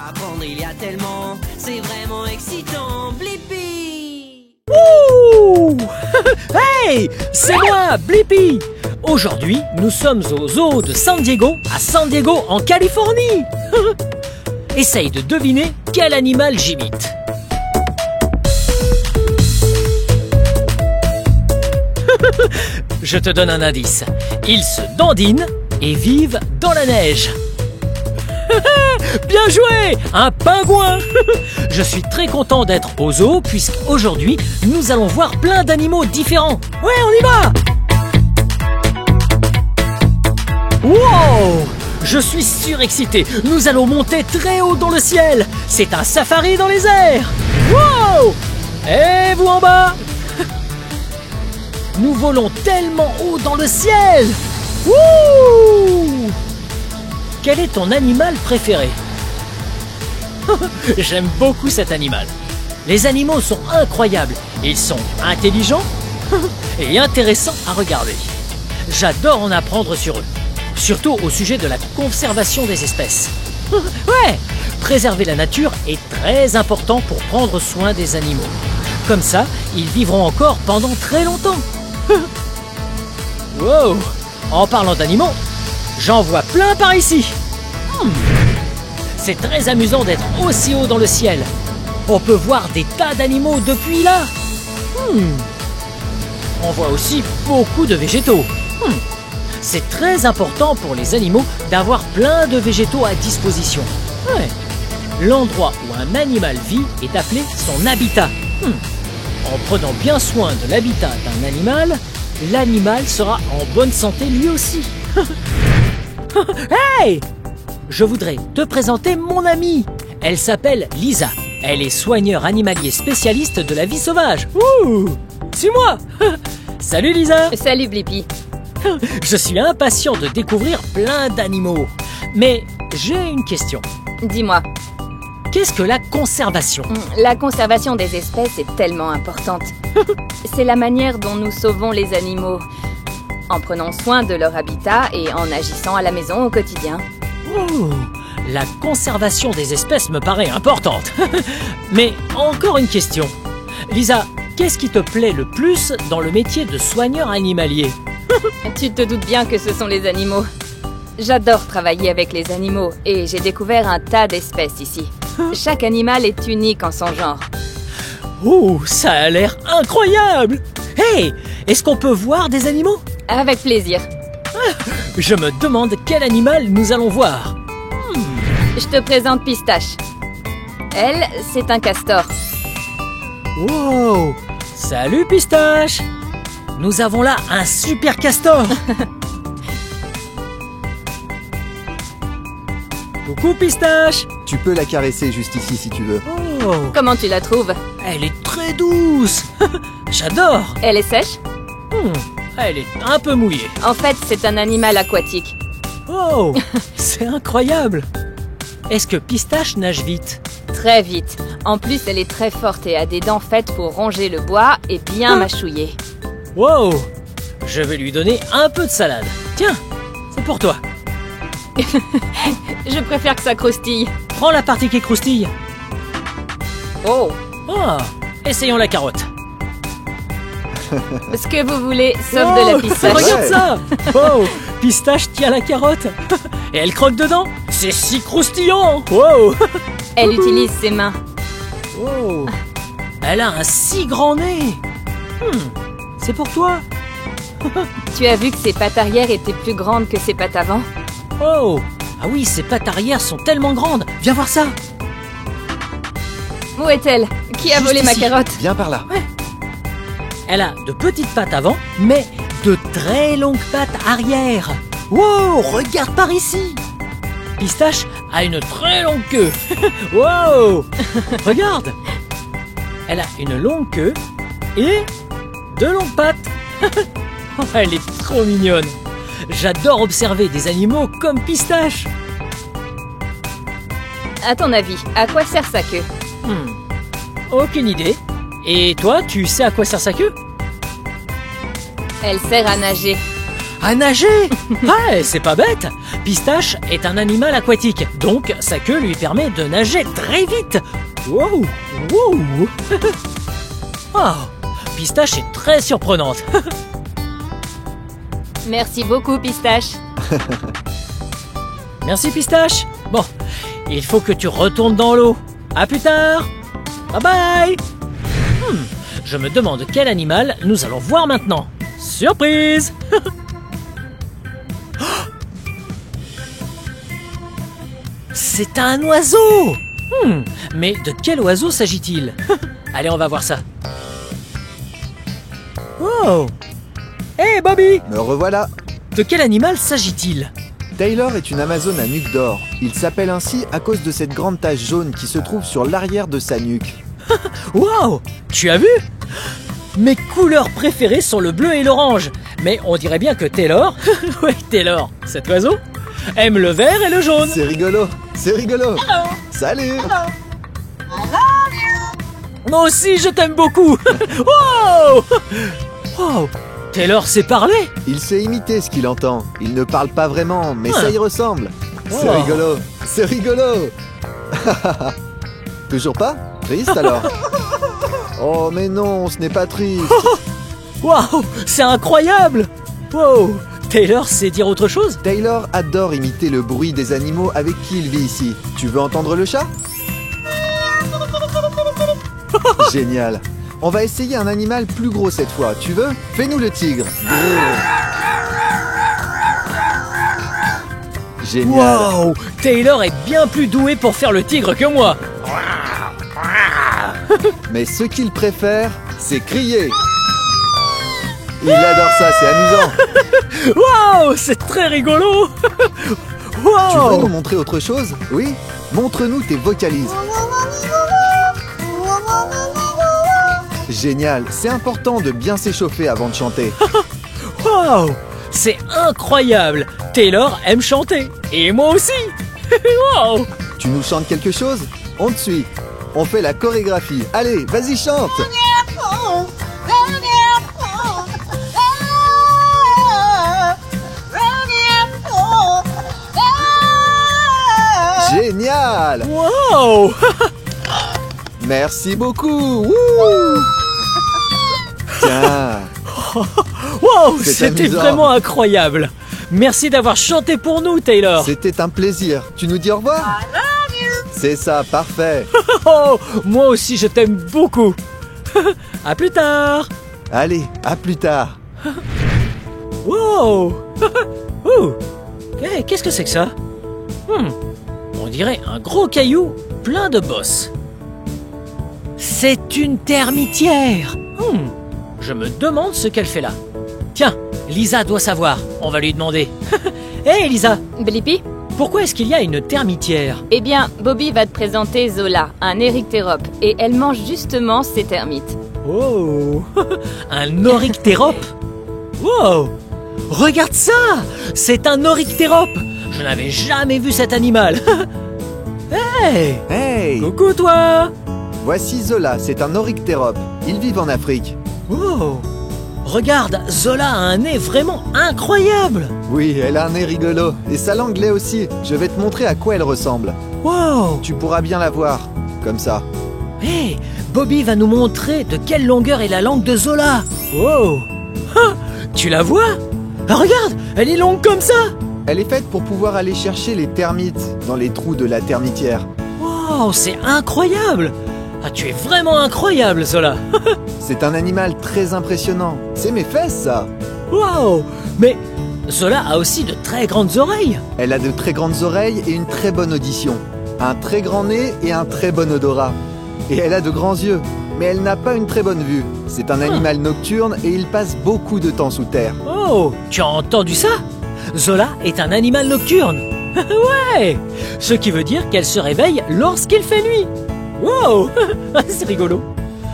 apprendre, il y a tellement, c'est vraiment excitant. Blippi! Wouh! Hey! C'est moi, Blippi! Aujourd'hui, nous sommes au zoo de San Diego, à San Diego, en Californie! Essaye de deviner quel animal j'imite. Je te donne un indice. Ils se dandinent et vivent dans la neige. Bien joué! Un pingouin! Je suis très content d'être au zoo puisqu'aujourd'hui, nous allons voir plein d'animaux différents. Ouais, on y va! Wow! Je suis surexcité. Nous allons monter très haut dans le ciel. C'est un safari dans les airs. Wow! Et vous en bas? Nous volons tellement haut dans le ciel. Wouh! Quel est ton animal préféré? J'aime beaucoup cet animal. Les animaux sont incroyables. Ils sont intelligents et intéressants à regarder. J'adore en apprendre sur eux. Surtout au sujet de la conservation des espèces. Ouais! Préserver la nature est très important pour prendre soin des animaux. Comme ça, ils vivront encore pendant très longtemps. Wow! En parlant d'animaux, j'en vois plein par ici. C'est très amusant d'être aussi haut dans le ciel. On peut voir des tas d'animaux depuis là. On voit aussi beaucoup de végétaux. C'est très important pour les animaux d'avoir plein de végétaux à disposition. Ouais. L'endroit où un animal vit est appelé son habitat. En prenant bien soin de l'habitat d'un animal, l'animal sera en bonne santé lui aussi. Hey! Je voudrais te présenter mon amie. Elle s'appelle Lisa. Elle est soigneur animalier spécialiste de la vie sauvage. Ouh! Suis-moi! Salut Lisa! Salut Blippi. Je suis impatient de découvrir plein d'animaux. Mais j'ai une question. Dis-moi. Qu'est-ce que la conservation? La conservation des espèces est tellement importante. C'est la manière dont nous sauvons les animaux, en prenant soin de leur habitat et en agissant à la maison au quotidien. Oh, la conservation des espèces me paraît importante. Mais encore une question. Lisa, qu'est-ce qui te plaît le plus dans le métier de soigneur animalier? Tu te doutes bien que ce sont les animaux. J'adore travailler avec les animaux et j'ai découvert un tas d'espèces ici. Chaque animal est unique en son genre. Oh, ça a l'air incroyable! Hey, est-ce qu'on peut voir des animaux? Avec plaisir. Je me demande quel animal nous allons voir. Je te présente Pistache. Elle, c'est un castor. Wow! Salut Pistache! Nous avons là un super castor! Coucou Pistache! Tu peux la caresser juste ici si tu veux. Oh! Comment tu la trouves? Elle est très douce! J'adore! Elle est sèche? Elle est un peu mouillée. En fait, c'est un animal aquatique. Oh! C'est incroyable! Est-ce que Pistache nage vite? Très vite. En plus, elle est très forte et a des dents faites pour ronger le bois et bien mâchouiller. Wow! Je vais lui donner un peu de salade. Tiens, c'est pour toi. Je préfère que ça croustille. Prends la partie qui croustille. Oh! Ah! Essayons la carotte. Ce que vous voulez, sauf de la pistache. Regarde ça! Wow! Pistache tient la carotte. Et elle croque dedans. C'est si croustillant! Wow! Elle utilise ses mains. Oh! Elle a un si grand nez. C'est pour toi. Tu as vu que ses pattes arrière étaient plus grandes que ses pattes avant? Oh! Ah oui, ses pattes arrière sont tellement grandes. Viens voir ça. Où est-elle? Qui a Juste volé ma ici. carotte? Viens par là. Elle a de petites pattes avant, mais de très longues pattes arrière. Wow! Regarde par ici. Pistache a une très longue queue. Wow! Regarde. Elle a une longue queue et de longues pattes. Oh, elle est trop mignonne. J'adore observer des animaux comme Pistache. À ton avis, à quoi sert sa queue? Aucune idée. Et toi, tu sais à quoi sert sa queue? Elle sert à nager. à nager. Ouais, c'est pas bête. Pistache est un animal aquatique, donc sa queue lui permet de nager très vite. Wow, wow. Oh, Pistache est très surprenante. Merci beaucoup, Pistache. Merci Pistache. Bon, il faut que tu retournes dans l'eau. À plus tard. Bye bye. Je me demande quel animal nous allons voir maintenant. Surprise. C'est un oiseau. Mais de quel oiseau s'agit-il? Allez, on va voir ça. Oh. Hey Bobby. Me revoilà. De quel animal s'agit-il? Taylor est une Amazone à nuque d'or. Il s'appelle ainsi à cause de cette grande tache jaune qui se trouve sur l'arrière de sa nuque. Wow. Tu as vu? Mes couleurs préférées sont le bleu et l'orange. Mais on dirait bien que Taylor, ouais Taylor, cet oiseau, aime le vert et le jaune. C'est rigolo, c'est rigolo. Salut. Moi aussi je t'aime beaucoup. Wow. Wow. Taylor sait parler. Il sait imiter ce qu'il entend. Il ne parle pas vraiment, mais ça y ressemble. C'est Oh. rigolo, c'est rigolo. Toujours pas? Triste alors? Oh mais non, ce n'est pas triste. Wow, c'est incroyable. Wow. Taylor sait dire autre chose? Taylor adore imiter le bruit des animaux avec qui il vit ici. Tu veux entendre le chat? Génial. On va essayer un animal plus gros cette fois. Tu veux? Fais-nous le tigre. Génial. Wow. Taylor est bien plus doué pour faire le tigre que moi. Mais ce qu'il préfère, c'est crier. Il adore ça, c'est amusant. Wow, c'est très rigolo. Tu veux nous Wow. montrer autre chose? Oui? Montre-nous tes vocalises. Génial, c'est important de bien s'échauffer avant de chanter. Wow, c'est incroyable. Taylor aime chanter. Et moi aussi. Wow. Tu nous chantes quelque chose? On te suit. On fait la chorégraphie. Allez, vas-y, chante. Génial. Wow. Merci beaucoup. Wouh. Tiens, Wow, C'est c'était amusant. vraiment incroyable. Merci d'avoir chanté pour nous, Taylor. c'était un plaisir. Tu nous dis au revoir? C'est ça, parfait. Oh, moi aussi, je t'aime beaucoup. À plus tard. Allez, à plus tard. Wow. Ouh. Eh, qu'est-ce que c'est que ça? On dirait un gros caillou plein de bosses. C'est une termitière. Je me demande ce qu'elle fait là. Tiens, Lisa doit savoir. On va lui demander. Hé, Lisa, Blippi? pourquoi est-ce qu'il y a une termitière? Eh bien, Bobby va te présenter Zola, un érictérope, et elle mange justement ces termites. Oh, un oryctérope. Wow, regarde ça. C'est un oryctérope. Je n'avais jamais vu cet animal. Hey, Hey, coucou toi. voici Zola, c'est un oryctérope. Ils vivent en Afrique. Oh, regarde, Zola a un nez vraiment incroyable. Oui, elle a un nez rigolo. Et sa langue l'est aussi. Je vais te montrer à quoi elle ressemble. Wow. Tu pourras bien la voir. Comme ça. Hey, Bobby va nous montrer de quelle longueur est la langue de Zola. Wow. Ah, tu la vois? Ah, regarde, elle est longue comme ça. Elle est faite pour pouvoir aller chercher les termites dans les trous de la termitière. Wow, c'est incroyable. Ah, tu es vraiment incroyable, Zola. C'est un animal très impressionnant. C'est mes fesses, ça. Wow. Mais Zola a aussi de très grandes oreilles. Elle a de très grandes oreilles et une très bonne audition. Un très grand nez et un très bon odorat. Et elle a de grands yeux. Mais elle n'a pas une très bonne vue. C'est un animal nocturne et il passe beaucoup de temps sous terre. Oh, tu as entendu ça? Zola est un animal nocturne. Ouais. Ce qui veut dire qu'elle se réveille lorsqu'il fait nuit. Wow. C'est rigolo.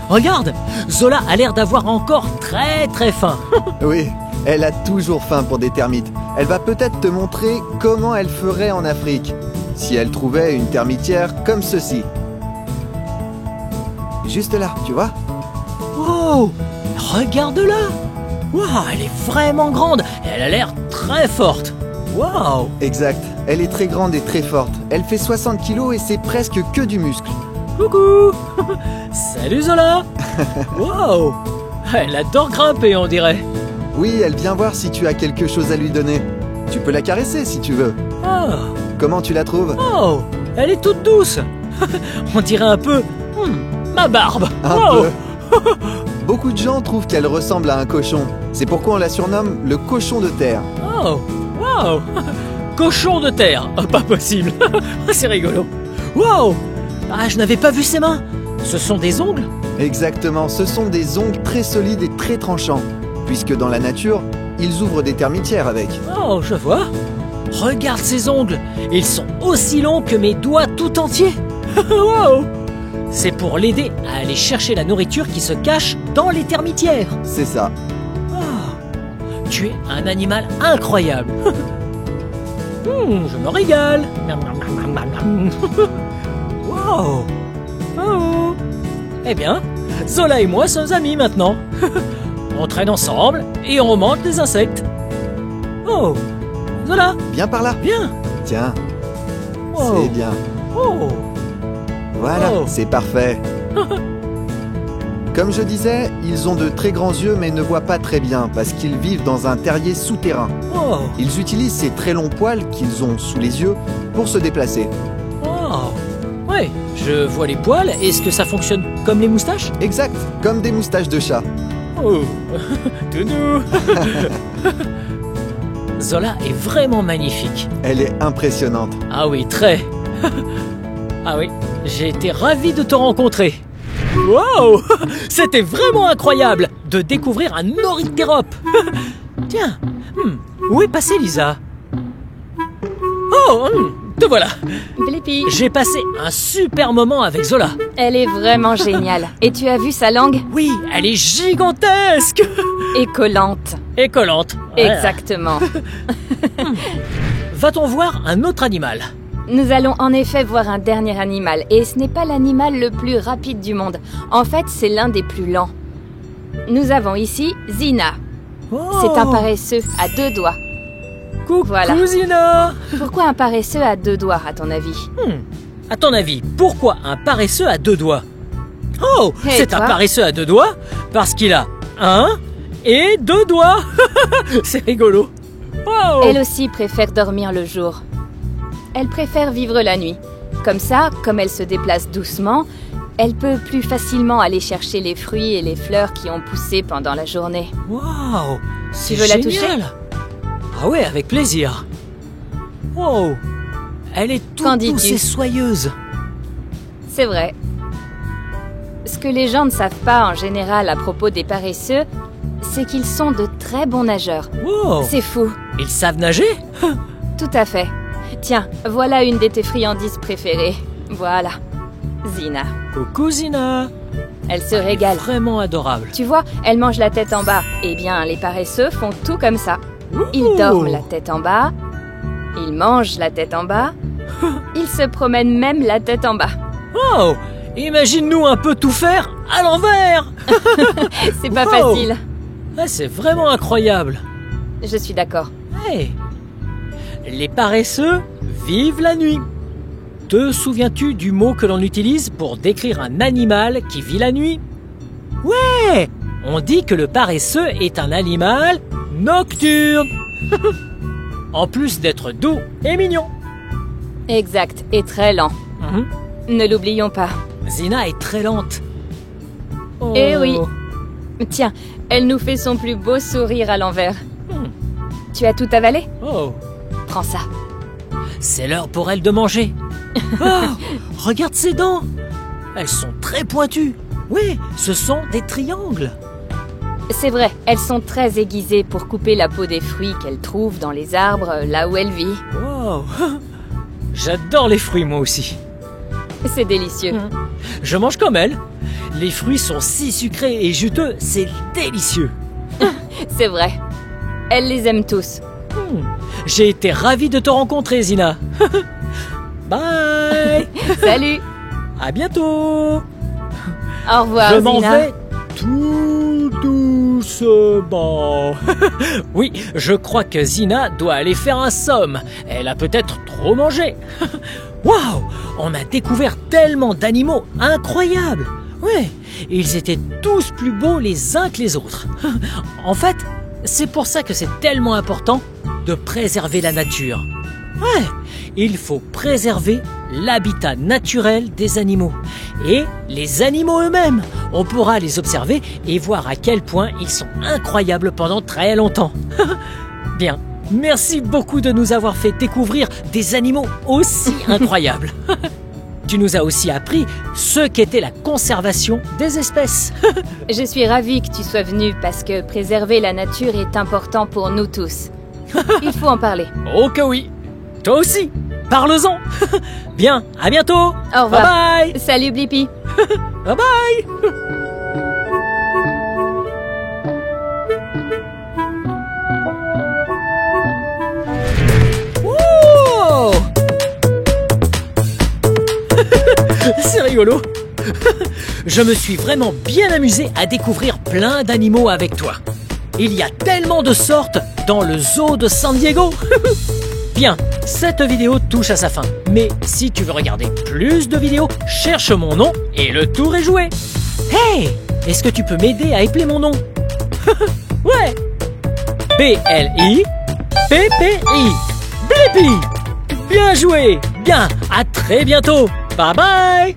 Regarde, Zola a l'air d'avoir encore très très faim. Oui, elle a toujours faim pour des termites. Elle va peut-être te montrer comment elle ferait en Afrique, si elle trouvait une termitière comme ceci. Juste là, tu vois? Oh, regarde-la. Waouh, elle est vraiment grande et elle a l'air très forte. Waouh. Exact. Elle est très grande et très forte. Elle fait 60 kilos et c'est presque que du muscle. Coucou. Salut Zola. Waouh. Elle adore grimper, on dirait. Oui, elle vient voir si tu as quelque chose à lui donner. Tu peux la caresser si tu veux. Oh, Comment tu la trouves? oh, elle est toute douce. On dirait un peu ma barbe. Un Wow. peu. Beaucoup de gens trouvent qu'elle ressemble à un cochon. C'est pourquoi on la surnomme le cochon de terre. Oh, wow. Cochon de terre. Oh, pas possible. C'est rigolo. Wow. Ah, je n'avais pas vu ses mains. Ce sont des ongles? Exactement, ce sont des ongles très solides et très tranchants. Puisque dans la nature, ils ouvrent des termitières avec. Oh, je vois. Regarde ces ongles. Ils sont aussi longs que mes doigts tout entiers. Wow. C'est pour l'aider à aller chercher la nourriture qui se cache dans les termitières. C'est ça. Oh, tu es un animal incroyable. Je me régale. Wow. Oh. Eh bien, Zola et moi sommes amis maintenant. On traîne ensemble et on mange des insectes. Oh, Zola, Viens par là. viens. Tiens, Wow. c'est bien. Oh. Voilà, Oh. c'est parfait. Comme je disais, ils ont de très grands yeux mais ne voient pas très bien parce qu'ils vivent dans un terrier souterrain. Oh. Ils utilisent ces très longs poils qu'ils ont sous les yeux pour se déplacer. Oh. Ouais, je vois les poils. Est-ce que ça fonctionne comme les moustaches? Exact, comme des moustaches de chat. Oh, tout doux. Zola est vraiment magnifique. Elle est impressionnante. Ah oui, très. Ah oui, j'ai été ravi de te rencontrer. Wow, c'était vraiment incroyable de découvrir un ornithérop. Tiens, où est passée Lisa? Oh, te voilà. Blippi, J'ai passé un super moment avec Zola. elle est vraiment géniale. Et tu as vu sa langue? Oui, elle est gigantesque Et collante. et collante. Ouais. Exactement. Va-t-on voir un autre animal? Nous allons en effet voir un dernier animal, et ce n'est pas l'animal le plus rapide du monde. En fait, c'est l'un des plus lents. Nous avons ici Zina. Oh. C'est un paresseux à 2 doigts. Coucou Voilà. Zina. Pourquoi un paresseux à 2 doigts, à ton avis? À ton avis, pourquoi un paresseux à 2 doigts? Oh, Et c'est un toi? paresseux à 2 doigts parce qu'il a 1 et 2 doigts. C'est rigolo. Wow. Elle aussi préfère dormir le jour. Elle préfère vivre la nuit. Comme ça, comme elle se déplace doucement, elle peut plus facilement aller chercher les fruits et les fleurs qui ont poussé pendant la journée. Wow, c'est Tu veux la génial. toucher? Ah ouais, avec plaisir. Wow, elle est Qu'en toute dis-tu? douce et soyeuse. C'est vrai. Ce que les gens ne savent pas en général à propos des paresseux, c'est qu'ils sont de très bons nageurs. Wow, C'est fou. ils savent nager? Tout à fait. Tiens, voilà une de tes friandises préférées. Voilà. Zina. Coucou Zina. Elle se régale. Vraiment adorable. Tu vois, elle mange la tête en bas. Eh bien, les paresseux font tout comme ça. Ils Ouh. dorment la tête en bas. Ils mangent la tête en bas. Ils se promènent même la tête en bas. Oh, imagine-nous un peu tout faire à l'envers. C'est pas Wow. facile. Ah, c'est vraiment incroyable. Je suis d'accord. Hey. Les paresseux vivent la nuit. Te souviens-tu du mot que l'on utilise pour décrire un animal qui vit la nuit? Ouais, on dit que le paresseux est un animal nocturne. En plus d'être doux et mignon. Exact, et très lent. Ne l'oublions pas. Zina est très lente. Oh. Eh oui. Tiens, elle nous fait son plus beau sourire à l'envers. Tu as tout avalé? Oh. Prends ça. C'est l'heure pour elle de manger. Oh, regarde ses dents. Elles sont très pointues. Oui, ce sont des triangles. C'est vrai, elles sont très aiguisées pour couper la peau des fruits qu'elle trouve dans les arbres là où elle vit. Wow. J'adore les fruits moi aussi. C'est délicieux. Je mange comme elle. Les fruits sont si sucrés et juteux, c'est délicieux. C'est vrai. Elle les aime tous. J'ai été ravi de te rencontrer, Zina. Bye. Salut. À bientôt. Au revoir, Je m'en Zina. vais tout doucement. tous, oui, je crois que Zina doit aller faire un somme. Elle a peut-être trop mangé. Waouh, on a découvert tellement d'animaux incroyables. Ouais, ils étaient tous plus beaux les uns que les autres. En fait, c'est pour ça que c'est tellement important de préserver la nature. Ouais, il faut préserver l'habitat naturel des animaux et les animaux eux-mêmes. On pourra les observer et voir à quel point ils sont incroyables pendant très longtemps. Bien, merci beaucoup de nous avoir fait découvrir des animaux aussi incroyables. Tu nous as aussi appris ce qu'était la conservation des espèces. Je suis ravie que tu sois venu parce que préserver la nature est important pour nous tous. Il faut en parler. Oh que oui. Toi aussi. Parle-en. Bien, à bientôt. Au revoir. Bye bye. Salut Blippi. Bye bye. Wow. C'est rigolo. Je me suis vraiment bien amusé à découvrir plein d'animaux avec toi. Il y a tellement de sortes dans le zoo de San Diego. Bien, cette vidéo touche à sa fin. Mais si tu veux regarder plus de vidéos, cherche mon nom et le tour est joué. Hey, est-ce que tu peux m'aider à épeler mon nom? Ouais. B-L-I-P-P-I. Blippi. Bien joué. Bien, à très bientôt. Bye bye.